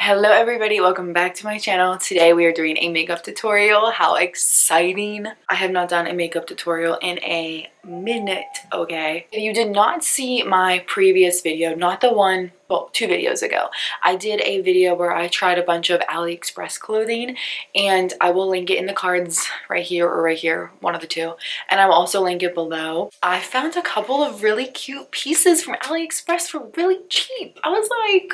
Hello everybody, welcome back to my channel. Today we are doing a makeup tutorial. How exciting. I have not done a makeup tutorial in a minute, okay? If you did not see my previous video, not the one, well, 2 videos ago, I did a video where I tried a bunch of AliExpress clothing, and I will link it in the cards right here or right here, one of the two, and I will also link it below. I found a couple of really cute pieces from AliExpress for really cheap. I was like,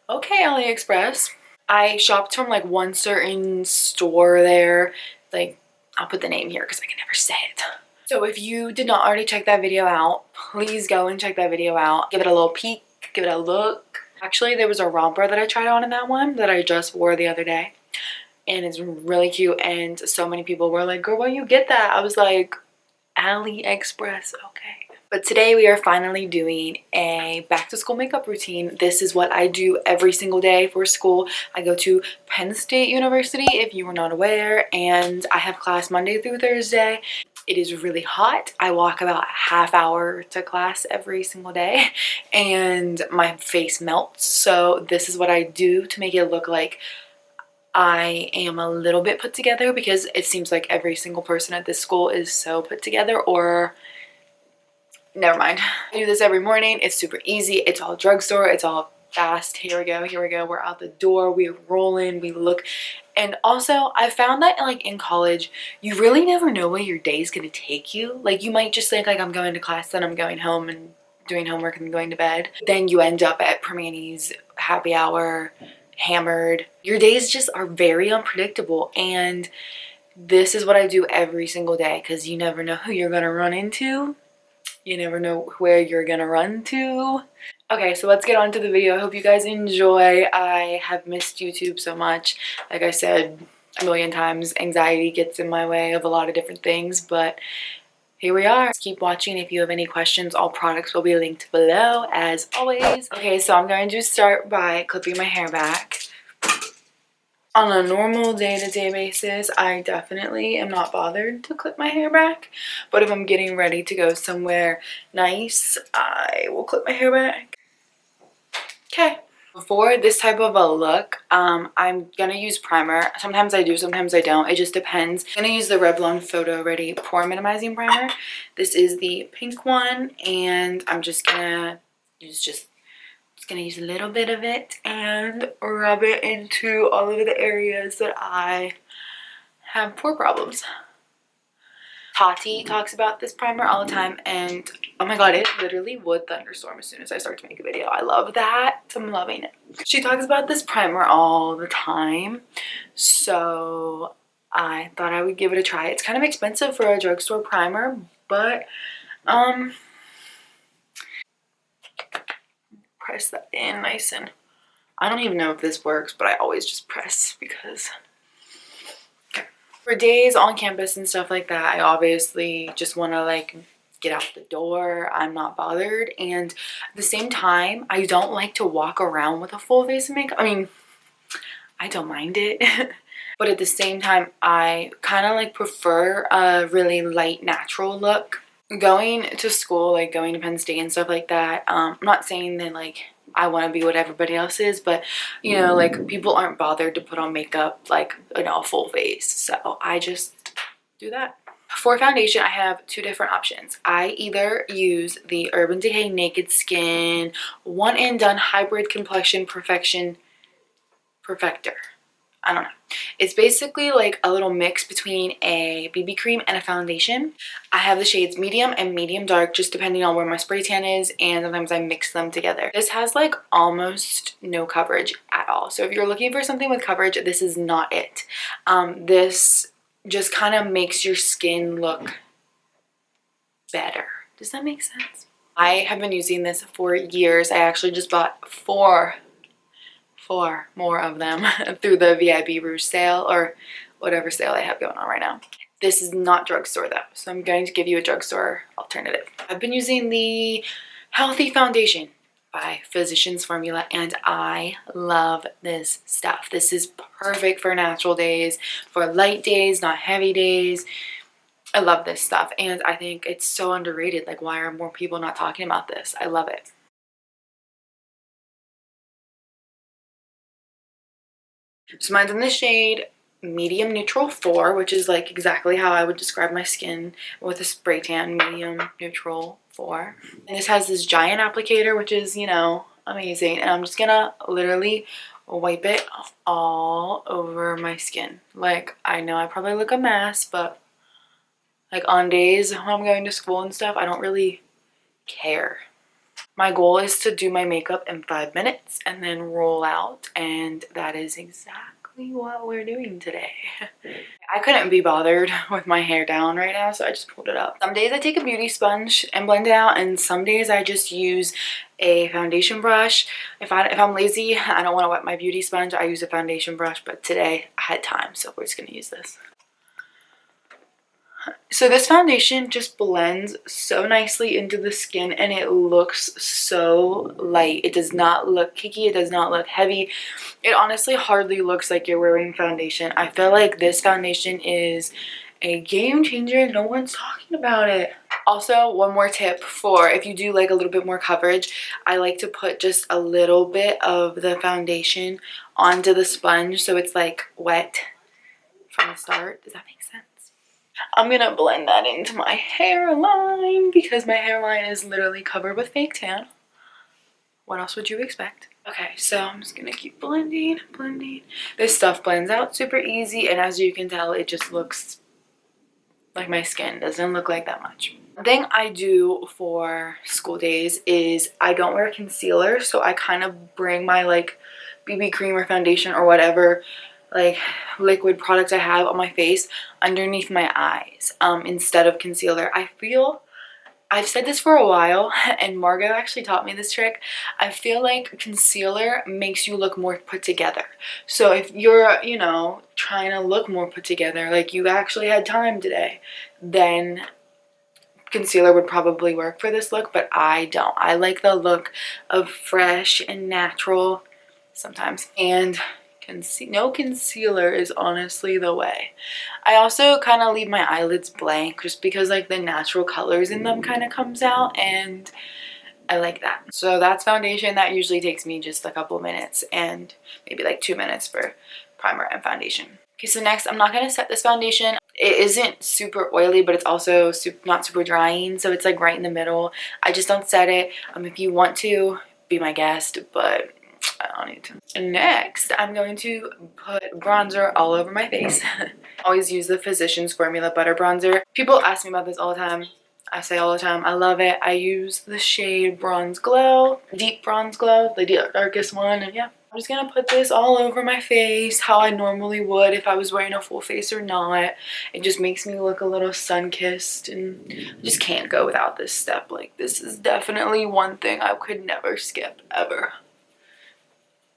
okay, AliExpress. I shopped from like one certain store there. Like, I'll put the name here because I can never say it. So if you did not already check that video out, please go and check that video out. Give it a little peek, give it a look. Actually, there was a romper that I tried on in that one that I just wore the other day. And it's really cute, and so many people were like, girl, where you get that? I was like, AliExpress, okay. But today we are finally doing a back to school makeup routine. This is what I do every single day for school. I go to Penn State University, if you were not aware, and I have class Monday through Thursday. It is really hot. I walk about a half hour to class every single day and my face melts. So this is what I do to make it look like I am a little bit put together, because it seems like every single person at this school is so put together, or never mind. I do this every morning. It's super easy. It's all drugstore. It's all fast. Here we go. Here we go. We're out the door. We're rolling. We look. And also, I found that like in college, you really never know where your day is going to take you. Like, you might just think like, I'm going to class, then I'm going home and doing homework and going to bed. Then you end up at Permani's happy hour, hammered. Your days just are very unpredictable, and this is what I do every single day, because you never know who you're going to run into. You never know where you're gonna run to. Okay, so let's get on to the video. I hope you guys enjoy. I have missed YouTube so much. Like I said a million times, anxiety gets in my way of a lot of different things, but here we are. Keep watching. If you have any questions, all products will be linked below as always. Okay, so I'm going to start by clipping my hair back. On a normal day-to-day basis, I definitely am not bothered to clip my hair back. But if I'm getting ready to go somewhere nice, I will clip my hair back. Okay. For this type of a look, I'm gonna use primer. Sometimes I do, sometimes I don't. It just depends. I'm gonna use the Revlon Photo Ready Pore Minimizing Primer. This is the pink one, and I'm just gonna use gonna use a little bit of it and rub it into all of the areas that I have pore problems. Tati talks about this primer all the time, and oh my god, it literally would thunderstorm as soon as I start to make a video. I love that. I'm loving it. She talks about this primer all the time, so I thought I would give it a try. It's kind of expensive for a drugstore primer, but press that in nice, and I don't even know if this works, but I always just press because okay. For days on campus and stuff like that, I obviously just want to like get out the door. I'm not bothered, and at the same time, I don't like to walk around with a full face of makeup. I mean, I don't mind it, but at the same time, I kind of like prefer a really light natural look. Going to school, like going to Penn State and stuff like that, I'm not saying that like I want to be what everybody else is, but you know, like people aren't bothered to put on makeup like a full face, so I just do that. For foundation, I have 2 different options. I either use the Urban Decay Naked Skin One and Done Hybrid Complexion Perfector. I don't know. It's basically like a little mix between a BB cream and a foundation. I have the shades medium and medium dark, just depending on where my spray tan is, and sometimes I mix them together. This has like almost no coverage at all. So if you're looking for something with coverage, this is not it. This just kind of makes your skin look better. Does that make sense? I have been using this for years. I actually just bought 4 more of them through the VIB Rouge sale, or whatever sale they have going on right now. This is not drugstore though, so I'm going to give you a drugstore alternative. I've been using the Healthy Foundation by Physicians Formula, and I love this stuff. This is perfect for natural days, for light days, not heavy days. I love this stuff, and I think it's so underrated. Like, why are more people not talking about this? I love it. So mine's in the shade medium neutral 4, which is like exactly how I would describe my skin with a spray tan, medium neutral 4. And this has this giant applicator, which is, you know, amazing. And I'm just gonna literally wipe it all over my skin. Like, I know I probably look a mess, but like on days when I'm going to school and stuff, I don't really care. My goal is to do my makeup in 5 minutes and then roll out, and that is exactly what we're doing today. I couldn't be bothered with my hair down right now, so I just pulled it up. Some days I take a beauty sponge and blend it out, and some days I just use a foundation brush. If I'm lazy, I don't want to wet my beauty sponge, I use a foundation brush, but today I had time, so we're just gonna use this. So this foundation just blends so nicely into the skin, and it looks so light. It does not look kicky. It does not look heavy. It honestly hardly looks like you're wearing foundation. I feel like this foundation is a game changer. No one's talking about it. Also, one more tip for if you do like a little bit more coverage, I like to put just a little bit of the foundation onto the sponge so it's like wet from the start. Does that make sense? I'm gonna blend that into my hairline because my hairline is literally covered with fake tan. What else would you expect? Okay, so I'm just gonna keep blending. This stuff blends out super easy, and as you can tell, it just looks like my skin. Doesn't look like that much. One thing I do for school days is I don't wear concealer, so I kind of bring my like BB cream or foundation or whatever like liquid product I have on my face underneath my eyes instead of concealer. I feel, I've said this for a while, and Margot actually taught me this trick. I feel like concealer makes you look more put together. So if you're, you know, trying to look more put together, like you actually had time today, then concealer would probably work for this look, but I don't. I like the look of fresh and natural sometimes, and no concealer is honestly the way. I also kind of leave my eyelids blank just because like the natural colors in them kind of comes out, and I like that. So that's foundation. That usually takes me just a couple minutes, and maybe like 2 minutes for primer and foundation. Okay, so next I'm not going to set this foundation. It isn't super oily, but it's also not super drying, so it's like right in the middle. I just don't set it. If you want to, be my guest, but I don't need to. And next, I'm going to put bronzer all over my face. Always use the Physicians Formula Butter Bronzer. People ask me about this all the time. I say all the time, I love it. I use the shade Bronze Glow, Deep Bronze Glow, the darkest one, and yeah. I'm just gonna put this all over my face how I normally would if I was wearing a full face or not. It just makes me look a little sun-kissed, and I just can't go without this step. Like, this is definitely one thing I could never skip, ever.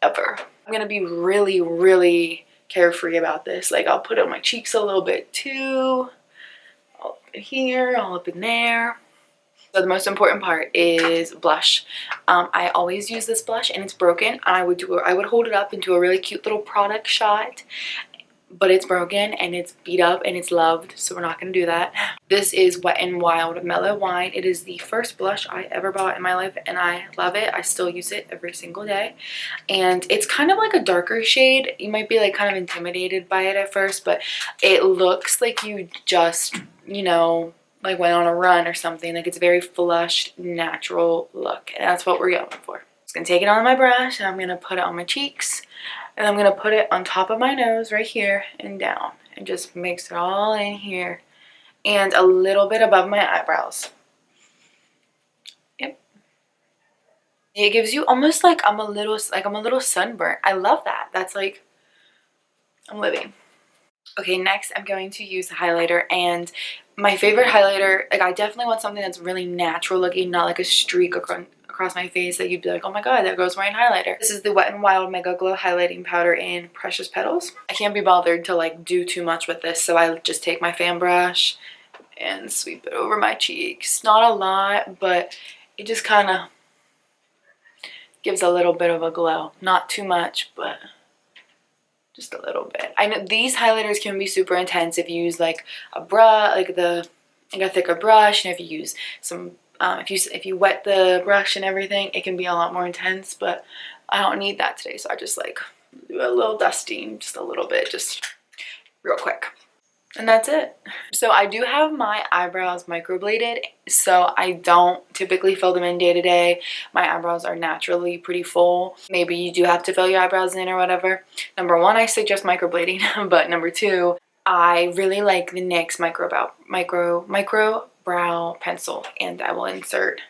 Ever. I'm gonna be really, really carefree about this. Like, I'll put it on my cheeks a little bit too. All up in here, all up in there. So the most important part is blush. I always use this blush, and it's broken. I would hold it up into a really cute little product shot, but it's broken and it's beat up and it's loved, so we're not gonna do that. This is Wet n Wild Mellow Wine. It is the first blush I ever bought in my life, and I love it. I still use it every single day, and it's kind of like a darker shade. You might be like kind of intimidated by it at first, but it looks like you just, you know, like went on a run or something. Like, it's a very flushed, natural look, and that's what we're going for. Just gonna take it on my brush, and I'm gonna put it on my cheeks, and I'm gonna put it on top of my nose right here and down, and just mix it all in here, and a little bit above my eyebrows. Yep. It gives you almost like I'm a little sunburnt. I love that. That's like, I'm living. Okay, next I'm going to use the highlighter, and my favorite highlighter, like, I definitely want something that's really natural looking, not like a streak across my face that you'd be like, oh my god, that girl's wearing highlighter. This is the Wet n Wild Mega Glow Highlighting Powder in Precious Petals. I can't be bothered to like do too much with this, so I just take my fan brush and sweep it over my cheeks. Not a lot, but it just kind of gives a little bit of a glow. Not too much, but just a little bit. I know these highlighters can be super intense if you use like a brush, like a thicker brush, and if you use some, if you wet the brush and everything, it can be a lot more intense. But I don't need that today, so I just like do a little dusting, just a little bit, just real quick. And that's it. So I do have my eyebrows microbladed, so I don't typically fill them in day to day. My eyebrows are naturally pretty full. Maybe you do have to fill your eyebrows in or whatever. Number one, I suggest microblading, but number two, I really like the NYX micro brow pencil, and I will insert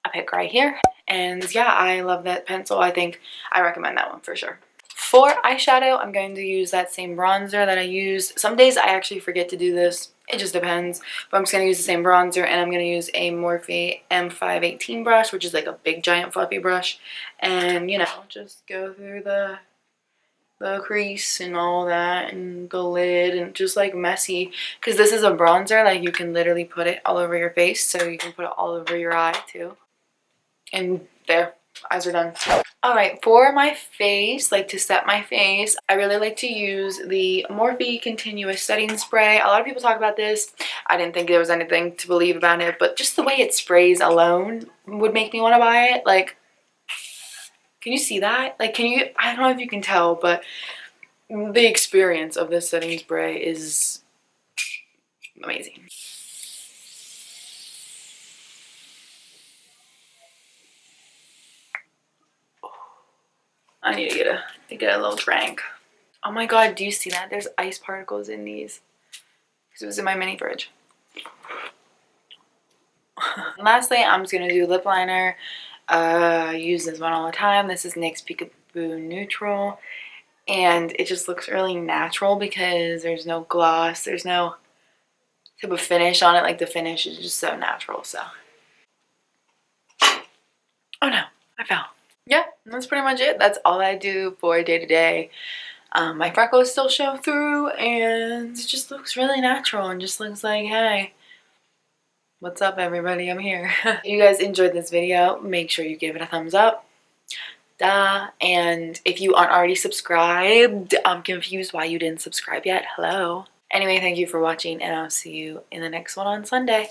a pic right here. And yeah, I love that pencil. I think I recommend that one for sure. For eyeshadow, I'm going to use that same bronzer that I use. Some days I actually forget to do this. It just depends. But I'm just going to use the same bronzer, and I'm going to use a Morphe M518 brush, which is like a big giant fluffy brush. And, you know, just go through the crease and all that and the lid and just like messy. Because this is a bronzer, like you can literally put it all over your face. So you can put it all over your eye too. And there. Eyes are done. Alright, for my face, like to set my face, I really like to use the Morphe Continuous Setting Spray. A lot of people talk about this. I didn't think there was anything to believe about it, but just the way it sprays alone would make me want to buy it. Like, can you see that? Like, can you, I don't know if you can tell, but the experience of this setting spray is amazing. I need to get a little drink. Oh my god, do you see that? There's ice particles in these. Because it was in my mini fridge. Lastly, I'm just going to do lip liner. I use this one all the time. This is NYX Peekaboo Neutral. And it just looks really natural because there's no gloss. There's no type of finish on it. Like the finish is just so natural. So. Oh no, I fell. Yeah, that's pretty much it. That's all I do for day to day. My freckles still show through, and it just looks really natural and just looks like, hey, what's up everybody, I'm here. If you guys enjoyed this video, make sure you give it a thumbs up. And if you aren't already subscribed, I'm confused why you didn't subscribe yet. Hello. Anyway, thank you for watching, and I'll see you in the next one on Sunday.